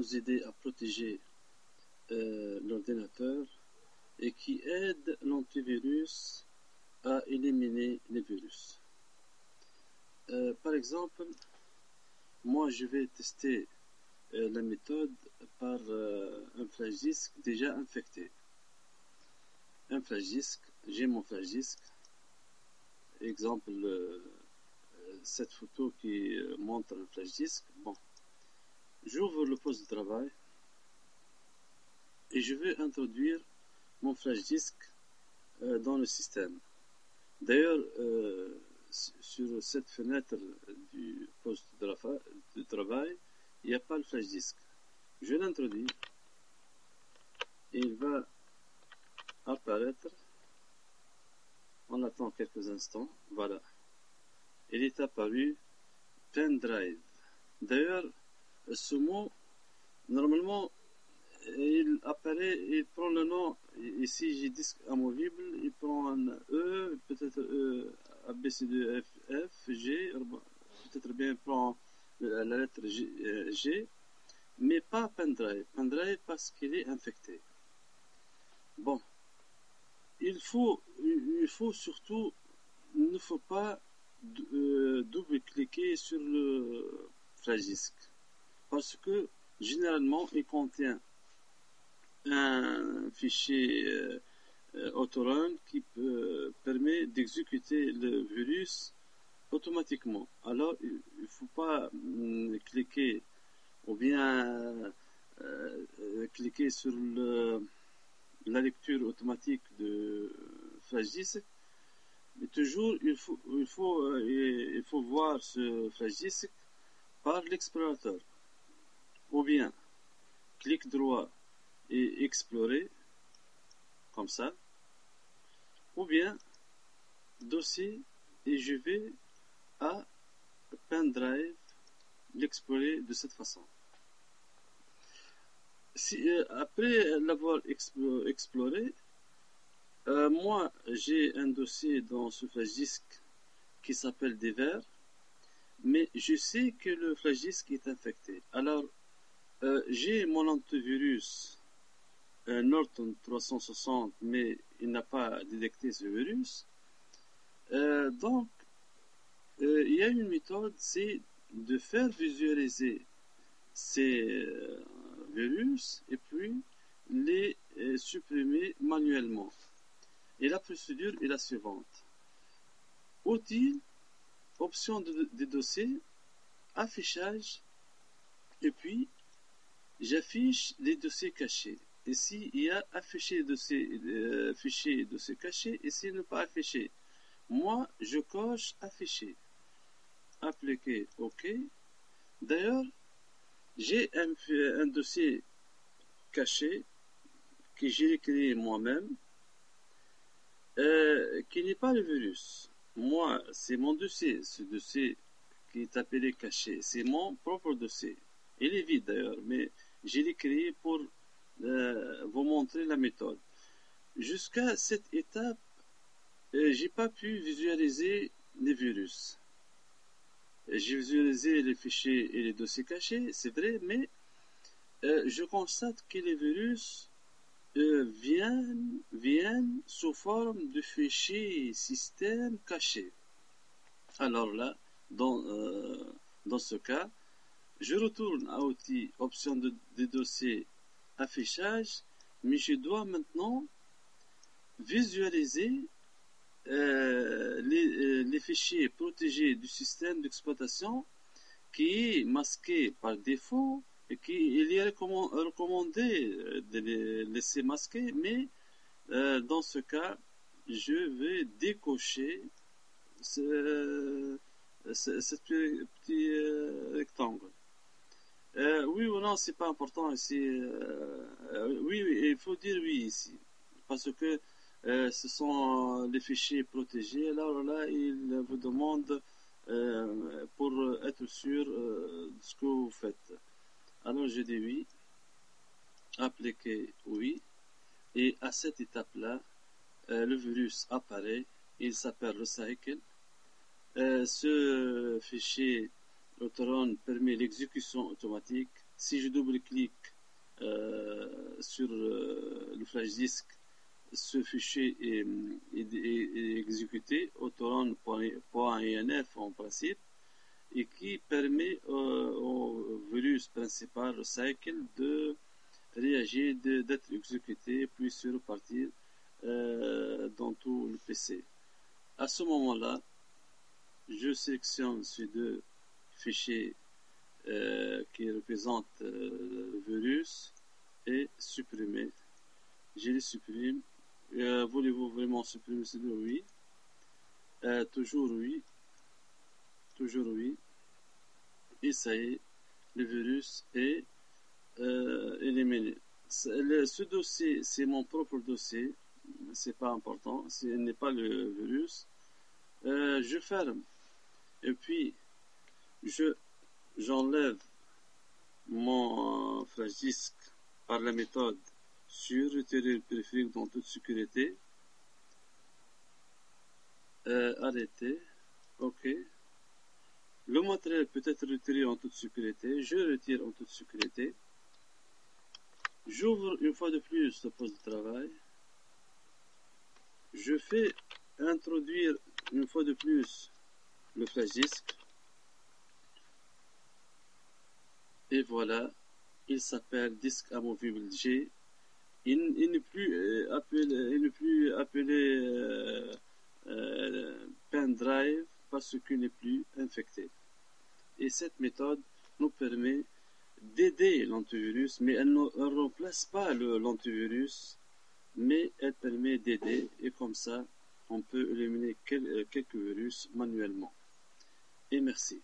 nous aider à protéger l'ordinateur et qui aide l'antivirus à éliminer les virus. Par exemple, moi je vais tester la méthode par un flash disk déjà infecté. Un flash disk, j'ai mon flash disk. Exemple, cette photo qui montre un flash disk. Bon, j'ouvre le poste de travail et je vais introduire mon flash disk dans le système. D'ailleurs, sur cette fenêtre du poste de travail, il n'y a pas le flash disk. Je l'introduis et il va apparaître. On attend quelques instants. Voilà. Il est apparu pendrive. D'ailleurs, ce mot, normalement, il apparaît, il prend le nom. Ici, j'ai disque amovible. Il prend un E, peut-être E, A, B, C, D, F, G. Peut-être bien il prend la lettre G, mais pas pendrive. Pendrive parce qu'il est infecté. Bon. Il faut surtout, il ne faut pas double-cliquer sur le flash disk parce que généralement il contient un fichier autorun qui permet d'exécuter le virus automatiquement. Alors il ne faut pas cliquer ou bien cliquer sur la lecture automatique de flash disk, mais toujours il faut voir ce flash disk par l'explorateur, ou bien clic droit et explorer comme ça, ou bien dossier et je vais à pendrive l'explorer de cette façon. Après l'avoir exploré, moi j'ai un dossier dans ce flash disk qui s'appelle divers, mais je sais que le flash disk est infecté. Alors j'ai mon antivirus Norton 360, mais il n'a pas détecté ce virus. Donc il y a une méthode, c'est de faire visualiser ces virus et puis les supprimer manuellement. Et la procédure est la suivante. Outils, option des dossiers, affichage, et puis j'affiche les dossiers cachés. Ici, il y a afficher fichier dossier caché, ici ne pas afficher. Moi, je coche afficher. Appliquer OK. D'ailleurs, j'ai un dossier caché que j'ai créé moi-même qui n'est pas le virus. Moi, c'est mon dossier, ce dossier qui est appelé caché. C'est mon propre dossier. Il est vide d'ailleurs, mais je l'ai créé pour vous montrer la méthode. Jusqu'à cette étape, j'ai pas pu visualiser les virus. J'ai visualisé les fichiers et les dossiers cachés, c'est vrai, mais je constate que les virus viennent sous forme de fichiers système cachés. Alors là, dans ce cas, je retourne à outils, option des dossiers, affichage, mais je dois maintenant visualiser les fichiers protégés du système d'exploitation qui est masqué par défaut et il est recommandé de les laisser masquer, mais dans ce cas, je vais décocher ce petit rectangle. Oui ou non, c'est pas important ici. Oui, il faut dire oui ici, parce que ce sont les fichiers protégés. Alors là, il vous demande pour être sûr de ce que vous faites. Alors je dis oui, appliquer oui, et à cette étape-là, le virus apparaît, il s'appelle Recycle. Ce fichier Autoron permet l'exécution automatique Si je double-clique sur le flash disk, ce fichier est exécuté au torrent.inf en principe, et qui permet au virus principal, Recycle, de réagir, d'être exécuté, puis se repartir dans tout le PC. À ce moment-là, je sélectionne ces deux fichiers qui représentent le virus et supprimer. Je les supprime. Voulez-vous vraiment supprimer ces deux? Oui. Toujours oui. Toujours oui. Et ça y est, le virus est éliminé. Ce dossier, c'est mon propre dossier. C'est pas important. Ce n'est pas le virus. Je ferme. Et puis, j'enlève mon flash disk par la méthode sur retirer le périphérique dans toute sécurité. Arrêter. OK. Le matériel peut être retiré en toute sécurité. Je retire en toute sécurité. J'ouvre une fois de plus le poste de travail. Je fais introduire une fois de plus le flash disk. Et voilà, il s'appelle disque amovible G. Il n'est plus appelé pendrive parce qu'il n'est plus infecté. Et cette méthode nous permet d'aider l'antivirus, mais elle ne remplace pas l'antivirus, mais elle permet d'aider, et comme ça, on peut éliminer quelques virus manuellement. Et merci.